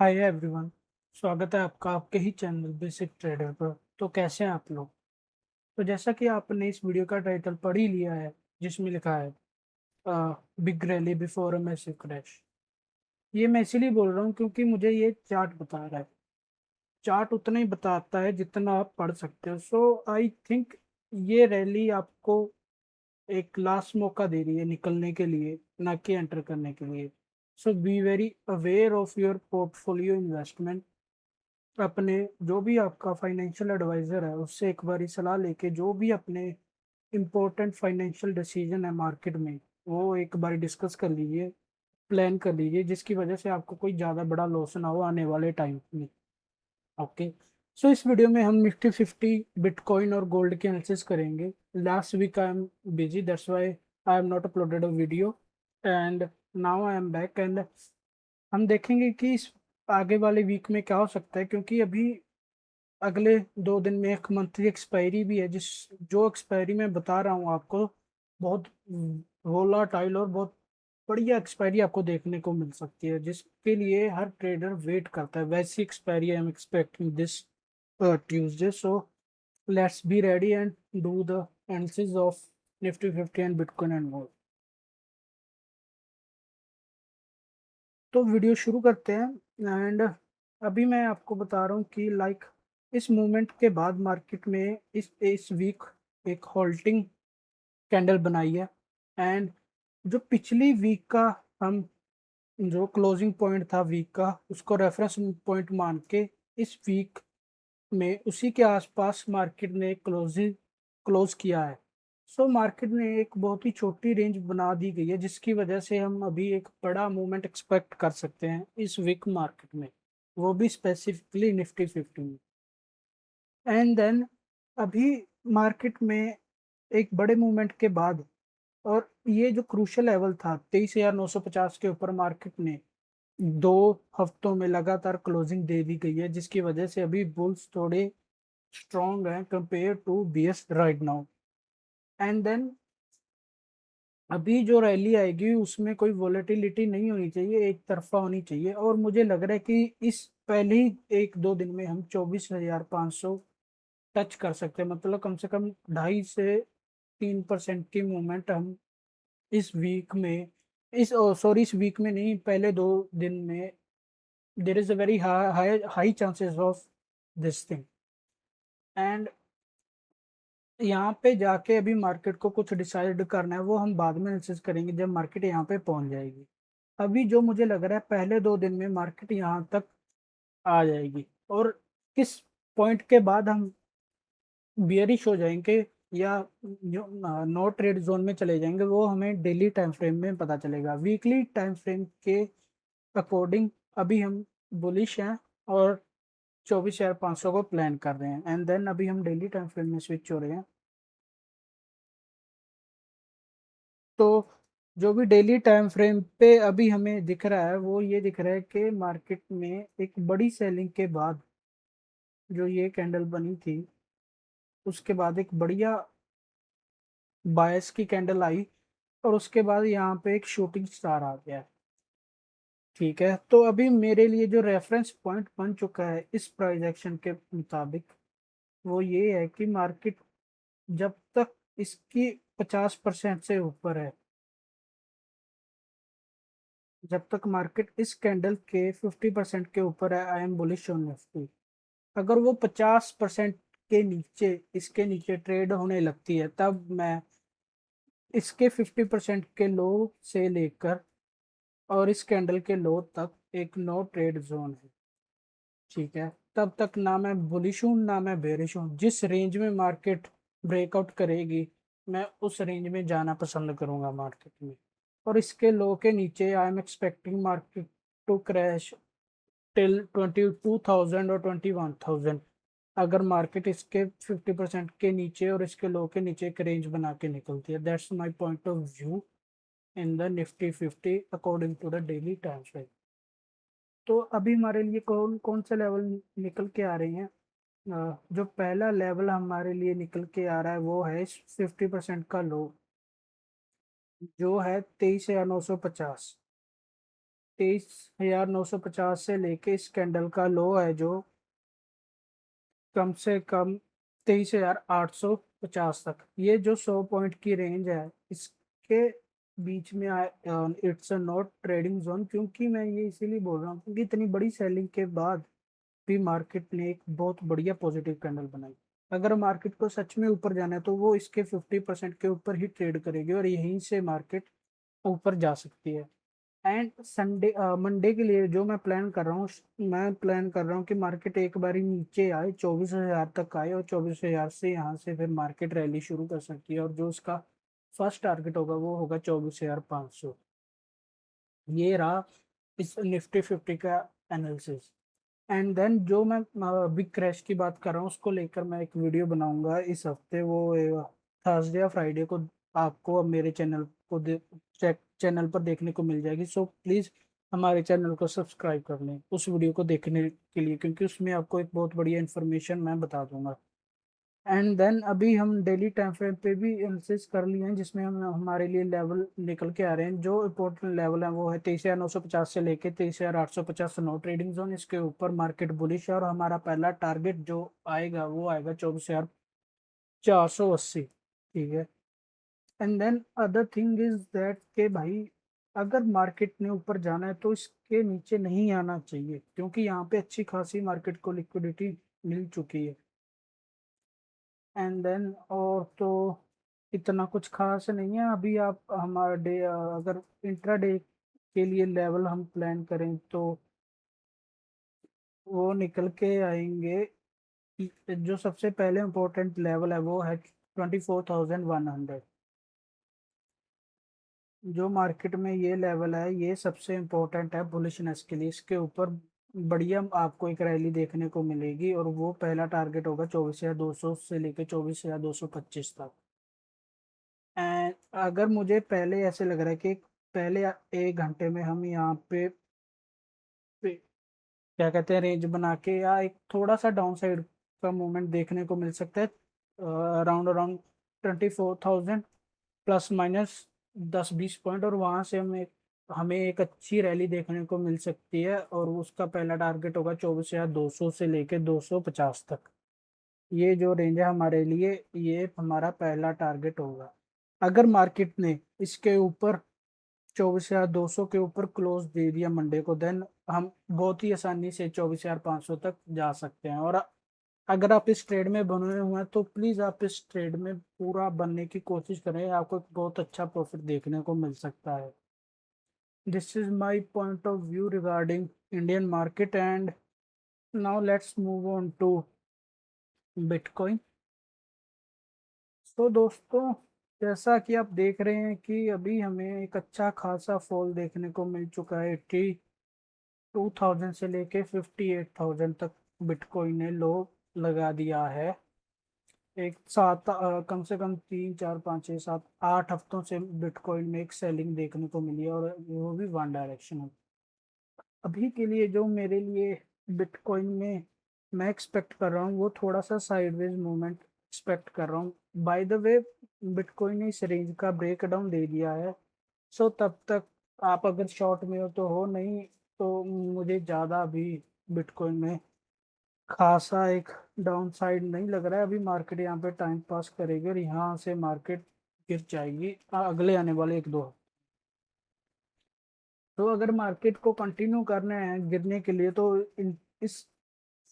Hi everyone. स्वागत है आपका आपके ही चैनल बेसिक ट्रेडर पर। तो कैसे हैं आप लोग? तो जैसा कि आपने इस वीडियो का टाइटल पढ़ ही लिया है, जिसमें लिखा है big rally before a massive crash. ये मैं इसीलिए बोल रहा हूँ क्योंकि मुझे ये चार्ट बता रहा है। चार्ट उतना ही बताता है जितना आप पढ़ सकते हो। सो आई थिंक ये रैली आपको एक लास्ट मौका दे रही है निकलने के लिए, ना कि एंटर करने के लिए। So be very aware of your portfolio investment. अपने जो भी आपका फाइनेंशियल एडवाइजर है उससे एक बारी सलाह लेके जो भी अपने इम्पोर्टेंट फाइनेंशियल डिसीजन है मार्केट में, वो एक बारी डिस्कस कर लीजिए, प्लान कर लीजिए, जिसकी वजह से आपको कोई ज़्यादा बड़ा लॉस ना हो आने वाले टाइम में। ओके। सो इस वीडियो में हम निफ्टी 50, बिटकॉइन और गोल्ड की एनालिसिस करेंगे। Last week I am busy, that's why I am not uploaded a video and now I am back. And हम देखेंगे कि इस आगे वाले वीक में क्या हो सकता है, क्योंकि अभी अगले 2 दिन में एक मंथली एक्सपायरी भी है, जिस जो एक्सपायरी मैं बता रहा हूँ आपको, बहुत वोलाटाइल और बहुत बढ़िया एक्सपायरी आपको देखने को मिल सकती है, जिसके लिए हर ट्रेडर वेट करता है। वैसी expiry I am expecting this Tuesday. So let's be ready and do the analysis of Nifty 50 and bitcoin and more. तो वीडियो शुरू करते हैं। एंड अभी मैं आपको बता रहा हूँ कि लाइक इस मूवमेंट के बाद मार्केट में इस वीक एक होल्डिंग कैंडल बनाई है। एंड जो पिछली वीक का हम जो क्लोजिंग पॉइंट था वीक का, उसको रेफरेंस पॉइंट मान के इस वीक में उसी के आसपास मार्केट ने क्लोजिंग क्लोज किया है। सो मार्केट में एक बहुत ही छोटी रेंज बना दी गई है, जिसकी वजह से हम अभी एक बड़ा मूवमेंट एक्सपेक्ट कर सकते हैं इस वीक मार्केट में, वो भी स्पेसिफिकली निफ्टी 50 में। एंड देन अभी मार्केट में एक बड़े मूवमेंट के बाद, और ये जो क्रूशियल लेवल था 23,950 के ऊपर, मार्केट ने 2 हफ्तों में लगातार क्लोजिंग दे दी गई है, जिसकी वजह से अभी बुल्स थोड़े स्ट्रॉन्ग है compare to bears right now. And then अभी जो रैली आएगी उसमें कोई वोलेटिलिटी नहीं होनी चाहिए, एक तरफा होनी चाहिए। और मुझे लग रहा है कि इस पहले ही 1-2 दिन में हम 24,500 टच कर सकते हैं, मतलब कम से कम 2.5 से 3% की मूवमेंट हम इस वीक में, इस सॉरी इस वीक में नहीं, पहले 2 दिन में there is a very high high chances of this thing. And यहाँ पे जाके अभी मार्केट को कुछ डिसाइड करना है, वो हम बाद में एनालिसिस करेंगे जब मार्केट यहाँ पे पहुंच जाएगी। अभी जो मुझे लग रहा है पहले 2 दिन में मार्केट यहाँ तक आ जाएगी, और किस पॉइंट के बाद हम बियरिश हो जाएंगे या नो ट्रेड जोन में चले जाएंगे, वो हमें डेली टाइम फ्रेम में पता चलेगा। वीकली टाइम फ्रेम के अकॉर्डिंग अभी हम बुलिश हैं और 24,500 को प्लान कर रहे हैं। एंड देन अभी हम डेली टाइम फ्रेम में स्विच हो रहे हैं। तो जो भी डेली टाइम फ्रेम पे अभी हमें दिख रहा है, वो ये दिख रहा है कि मार्केट में एक बड़ी सेलिंग के बाद जो ये कैंडल बनी थी, उसके बाद एक बढ़िया बायस की कैंडल आई, और उसके बाद यहाँ पे एक शूटिंग स्टार आ गया। ठीक है, तो अभी मेरे लिए जो रेफरेंस पॉइंट बन चुका है इस प्राइस एक्शन के मुताबिक, वो ये है कि मार्केट जब तक इसकी 50% से ऊपर है, जब तक मार्केट इस कैंडल के 50% के ऊपर है, I am bullish on Nifty. अगर वो 50% के नीचे, इसके नीचे ट्रेड होने लगती है, तब मैं इसके 50% के लो से लेकर और इस कैंडल के लो तक एक नो ट्रेड जोन है। ठीक है, तब तक ना मैं बुलिश हूँ ना मैं बेरिश हूँ। जिस रेंज में मार्केट ब्रेकआउट करेगी, मैं उस रेंज में जाना पसंद करूंगा मार्केट में। और इसके लो के नीचे I am expecting market to crash till 22,000 और 21,000। अगर मार्केट इसके 50% के नीचे और इसके लो के नीचे एक रेंज बना के निकलती है, that's my point of view in the Nifty 50 according to the daily time frame. तो अभी हमारे लिए कौन कौन से लेवल निकल के आ रहे हैं? जो पहला लेवल हमारे लिए निकल के आ रहा है वो है 50% का लो, जो है 23,950। 23,950 से लेके इस कैंडल का लो है जो कम से कम 23,850 तक, ये जो 100 पॉइंट की रेंज है इसके बीच में आए, it's a not trading zone. क्योंकि मैं ये इसीलिए बोल रहा हूँ क्योंकि इतनी बड़ी सेलिंग के बाद भी मार्केट ने एक बहुत बढ़िया पॉजिटिव कैंडल बनाई। अगर मार्केट को सच में ऊपर जाना है तो वो इसके 50% के ऊपर ही ट्रेड करेगी और यहीं से मार्केट ऊपर जा सकती है। एंड संडे मंडे के लिए जो मैं प्लान कर रहा हूँ कि मार्केट एक बारी नीचे आए, 24,000 तक आए और 24,000 से यहाँ से फिर मार्केट रैली शुरू कर सकती है और जो उसका फर्स्ट टारगेट होगा वो होगा 24,500। ये रहा इस निफ्टी 50 का एनालिसिस। एंड देन जो मैं बिग क्रैश की बात कर रहा हूँ उसको लेकर मैं एक वीडियो बनाऊंगा इस हफ्ते, वो थर्सडे या फ्राइडे को आपको अब मेरे चैनल पर देखने को मिल जाएगी। सो प्लीज़ हमारे चैनल को सब्सक्राइब कर लें उस वीडियो को देखने के लिए, क्योंकि उसमें आपको एक बहुत बढ़िया इन्फॉर्मेशन मैं बता दूंगा। एंड देन अभी हम डेली टाइम फ्रेम पे भी एनालिसिस कर लिए हैं जिसमें हम हमारे लिए लेवल निकल के आ रहे हैं। जो इम्पोर्टेंट लेवल है वो है 23,950 से लेके 23,850 नो ट्रेडिंग जोन, इसके ऊपर मार्केट बुलिश है और हमारा पहला टारगेट जो आएगा वो आएगा 24,480। ठीक है। And then other thing is that के भाई अगर मार्केट ने ऊपर जाना है तो इसके नीचे नहीं आना चाहिए, क्योंकि यहाँ पे अच्छी खासी मार्केट को लिक्विडिटी मिल चुकी है। एंड देन और तो इतना कुछ खास नहीं है अभी। आप हमारा डे अगर इंट्राडे के लिए लेवल हम प्लान करें तो वो निकल के आएंगे। जो सबसे पहले इम्पोर्टेंट लेवल है वो है 24,100। जो मार्केट में ये लेवल है ये सबसे इम्पोर्टेंट है बुलिशनेस के लिए, इसके ऊपर बढ़िया आपको एक रैली देखने को मिलेगी और वो पहला टारगेट होगा 24,200 से लेकर 24,225 तक। एंड अगर मुझे पहले ऐसे लग रहा है कि पहले 1 घंटे में हम यहाँ पे क्या कहते हैं रेंज बना के या एक थोड़ा सा डाउन साइड का मूवमेंट देखने को मिल सकता है, around around 24,000 plus minus 10-20 point, और वहां से हमें एक अच्छी रैली देखने को मिल सकती है और उसका पहला टारगेट होगा 24,200 से लेके 250 तक। ये जो रेंज है हमारे लिए ये हमारा पहला टारगेट होगा। अगर मार्केट ने इसके ऊपर 24,200 के ऊपर क्लोज दे दिया मंडे को, देन हम बहुत ही आसानी से 24,500 तक जा सकते हैं। और अगर आप इस ट्रेड में बने हुए हैं तो प्लीज आप इस ट्रेड में पूरा बनने की कोशिश करें, आपको एक बहुत अच्छा प्रॉफिट देखने को मिल सकता है। This is my point of view regarding Indian market. And now let's move on to bitcoin. तो दोस्तों जैसा कि आप देख रहे हैं कि अभी हमें एक अच्छा खासा फॉल देखने को मिल चुका है। 82,000 से लेके 58,000 तक बिटकॉइन ने लो लगा दिया है। एक कम से कम 3 4 5 6 7 8 हफ्तों से बिटकॉइन में एक सेलिंग देखने को मिली है और वो भी वन डायरेक्शनल। अभी के लिए जो मेरे लिए बिटकॉइन में मैं एक्सपेक्ट कर रहा हूँ वो थोड़ा सा साइडवेज मूवमेंट एक्सपेक्ट कर रहा हूँ। बाय द वे बिटकॉइन ने इस रेंज का ब्रेक डाउन दे दिया है। सो तब तक आप अगर शॉर्ट में हो तो हो, नहीं तो मुझे ज़्यादा अभी बिटकॉइन में खासा एक डाउन साइड नहीं लग रहा है। अभी मार्केट यहाँ पे टाइम पास करेगी और यहाँ से मार्केट गिर जाएगी अगले आने वाले 1-2 हफ्ते। तो अगर मार्केट को कंटिन्यू करना है गिरने के लिए तो इस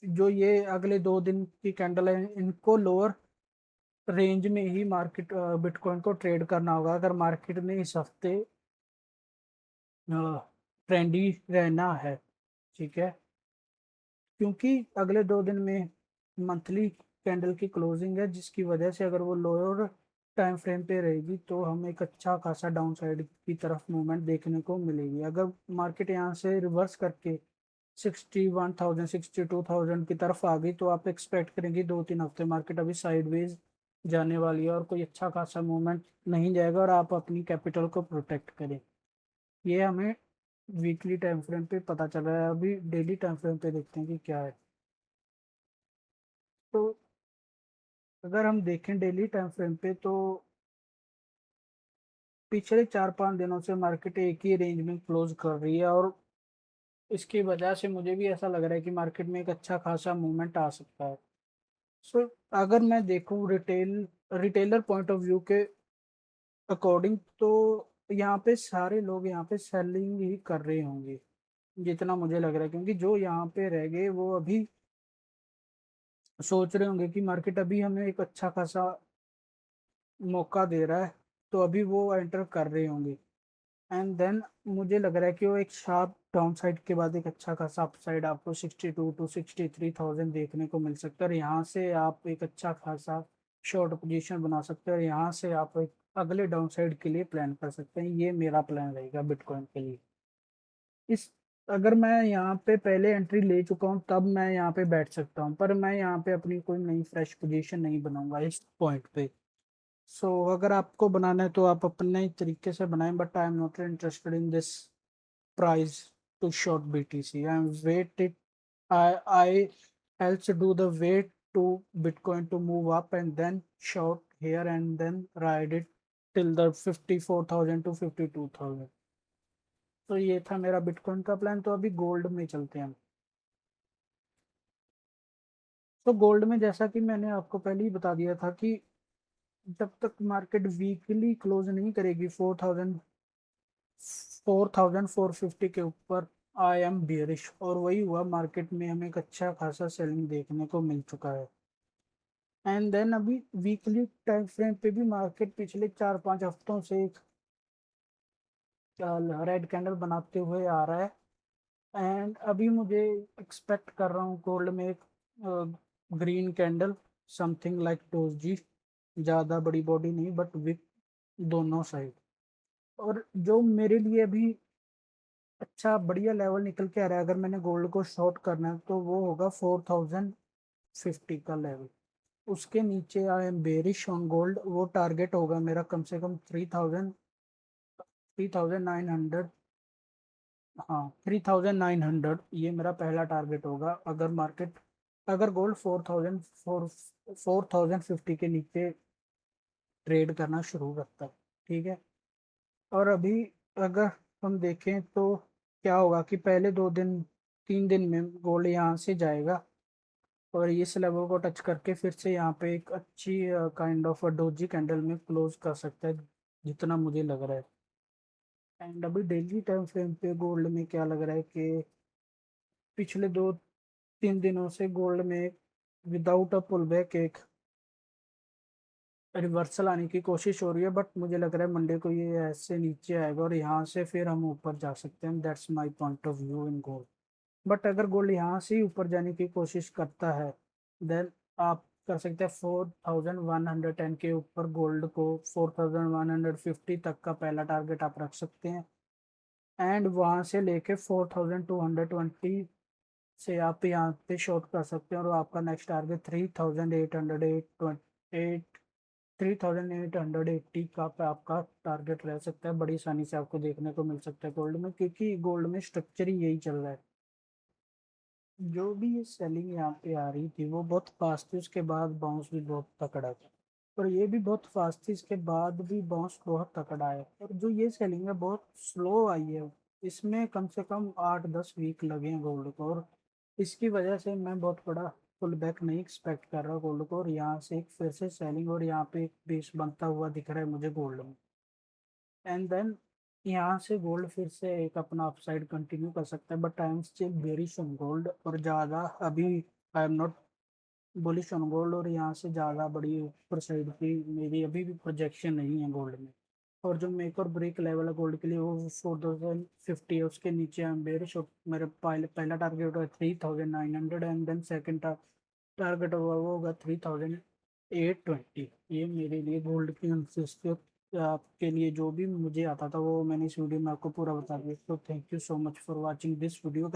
जो ये अगले 2 दिन की कैंडल है इनको लोअर रेंज में ही मार्केट बिटकॉइन को ट्रेड करना होगा अगर मार्केट ने इस हफ्ते ट्रेंडी रहना है। ठीक है। क्योंकि अगले 2 दिन में मंथली कैंडल की क्लोजिंग है जिसकी वजह से अगर वो लोअर टाइम फ्रेम पे रहेगी तो हमें एक अच्छा खासा डाउन साइड की तरफ मूवमेंट देखने को मिलेगी। अगर मार्केट यहाँ से रिवर्स करके 61,000 62,000 की तरफ आ गई तो आप एक्सपेक्ट करेंगे 2-3 हफ्ते मार्केट अभी साइडवेज जाने वाली है और कोई अच्छा खासा मूवमेंट नहीं जाएगा और आप अपनी कैपिटल को प्रोटेक्ट करें। ये हमें वीकली टाइम फ्रेम पे पता चल रहा है। अभी डेली टाइम फ्रेम पे देखते हैं कि क्या है। तो अगर हम देखें डेली टाइम फ्रेम पे तो पिछले 4-5 दिनों से मार्केट एक ही रेंज में क्लोज कर रही है और इसकी वजह से मुझे भी ऐसा लग रहा है कि मार्केट में एक अच्छा खासा मूवमेंट आ सकता है। सो अगर मैं देखूं रिटेलर पॉइंट ऑफ व्यू के अकॉर्डिंग, तो यहाँ पे सारे लोग यहाँ पे सेलिंग ही कर रहे होंगे, जितना मुझे लग रहा है, क्योंकि जो यहाँ पे रह गए वो अभी सोच रहे होंगे कि मार्केट अभी हमें एक अच्छा खासा मौका दे रहा है, तो अभी वो एंटर कर रहे होंगे। एंड देन मुझे लग रहा है कि वो एक शार्प डाउन साइड के बाद एक अच्छा खासा अपसाइड आपको 62 to 63,000 देखने को मिल सकता है, और यहाँ से आप एक अच्छा खासा शॉर्ट पोजीशन बना सकते हैं, और यहाँ से आप एक अगले डाउन साइड के लिए प्लान कर सकते हैं। ये मेरा प्लान रहेगा बिटकॉइन के लिए। इस अगर मैं यहाँ पे पहले एंट्री ले चुका हूँ तब मैं यहाँ पे बैठ सकता हूँ, पर मैं यहाँ पे अपनी कोई नई फ्रेश पोजीशन नहीं बनाऊंगा इस पॉइंट पे। सो अगर आपको बनाना है तो आप अपने ही तरीके से बनाएं, but I am not interested in this price to short BTC and wait it. I else do the wait to Bitcoin to move up and then short here and then ride it till the 54,000 to 52,000। तो ये था मेरा bitcoin का plan. तो अभी gold में चलते हैं हम। तो गोल्ड में जैसा कि मैंने आपको पहले ही बता दिया था कि जब तक मार्केट वीकली क्लोज नहीं करेगी 4,450 के ऊपर, आई एम बियरिश। और वही हुआ, मार्केट में हमें एक अच्छा खासा सेलिंग देखने को मिल चुका है। एंड देन अभी वीकली टाइम फ्रेम पे भी मार्केट पिछले 4-5 हफ्तों से एक रेड कैंडल बनाते हुए आ रहा है। एंड अभी मुझे एक्सपेक्ट कर रहा हूँ गोल्ड में एक green candle, something like doji, ज़्यादा बड़ी बॉडी नहीं बट विक दोनों साइड। और जो मेरे लिए अभी अच्छा बढ़िया लेवल निकल के आ रहा है, अगर मैंने गोल्ड को शॉर्ट करना है तो वो होगा 4,050 का लेवल। उसके नीचे I M bearish on gold. वो टारगेट होगा मेरा कम से कम 3,900। हाँ, 3,900 ये मेरा पहला टारगेट होगा। अगर गोल्ड 4,050 के नीचे ट्रेड करना शुरू करता है, ठीक है। और अभी अगर हम देखें तो क्या होगा कि पहले 2 दिन 3 दिन में गोल्ड यहाँ से जाएगा, और इस लेवल को टच करके फिर से यहाँ पे एक अच्छी काइंड ऑफ डोजी कैंडल में क्लोज कर सकता है, जितना मुझे लग रहा है। एंड अभी डेली टाइम फ्रेम पे गोल्ड में क्या लग रहा है कि पिछले 2-3 दिनों से गोल्ड में विदाउट अ पुल बैक एक रिवर्सल आने की कोशिश हो रही है, बट मुझे लग रहा है मंडे को ये ऐसे नीचे आएगा और यहाँ से फिर हम ऊपर जा सकते हैं। That's my point of view in gold. But अगर गोल्ड यहाँ से ही ऊपर जाने की कोशिश करता है, देन आप कर सकते हैं 4,110 के ऊपर गोल्ड को 4,150 तक का पहला टारगेट आप रख सकते हैं। एंड वहाँ से लेके 4,220 से आप यहाँ पे शॉर्ट कर सकते हैं, और आपका नेक्स्ट टारगेट 3,880 का पे आपका टारगेट रह सकता है। बड़ी आसानी से आपको देखने को मिल सकता है गोल्ड में, क्योंकि गोल्ड में स्ट्रक्चर ही यही चल रहा है। जो भी ये सेलिंग यहाँ पे आ रही थी वो बहुत फास्ट थी, उसके बाद बाउंस भी बहुत तकड़ा था। और ये भी बहुत फास्ट थी, इसके बाद भी बाउंस बहुत तकड़ा है। और जो ये सेलिंग है बहुत स्लो आई है, इसमें कम से कम 8-10 वीक लगे हैं गोल्ड को। और इसकी वजह से मैं बहुत बड़ा पुल बैक नहीं एक्सपेक्ट कर रहा गोल्ड को, और यहाँ से एक फिर से सेलिंग और यहाँ पे एक बेस बनता हुआ दिख रहा है मुझे गोल्ड में। एंड देन यहाँ से गोल्ड फिर से एक अपना अपसाइड कंटिन्यू कर सकता है, but I am still bearish on gold. और ज़्यादा अभी आई am not bullish on gold, और यहाँ से ज़्यादा बड़ी ऊपर साइड की मेरी अभी भी प्रोजेक्शन नहीं है गोल्ड में। और जो मेक और ब्रेक लेवल है गोल्ड के लिए वो 4,050 है, उसके नीचे आई एम बेरिश। और मेरा पहला टारगेट होगा 3,900, एंड देन सेकेंड टारगेट होगा वो होगा 3,820। ये मेरे लिए गोल्ड की अनसिस्टेड आपके लिए जो भी मुझे आता था वो मैंने इस वीडियो में आपको पूरा बता दिया। तो thank you so much for watching this video.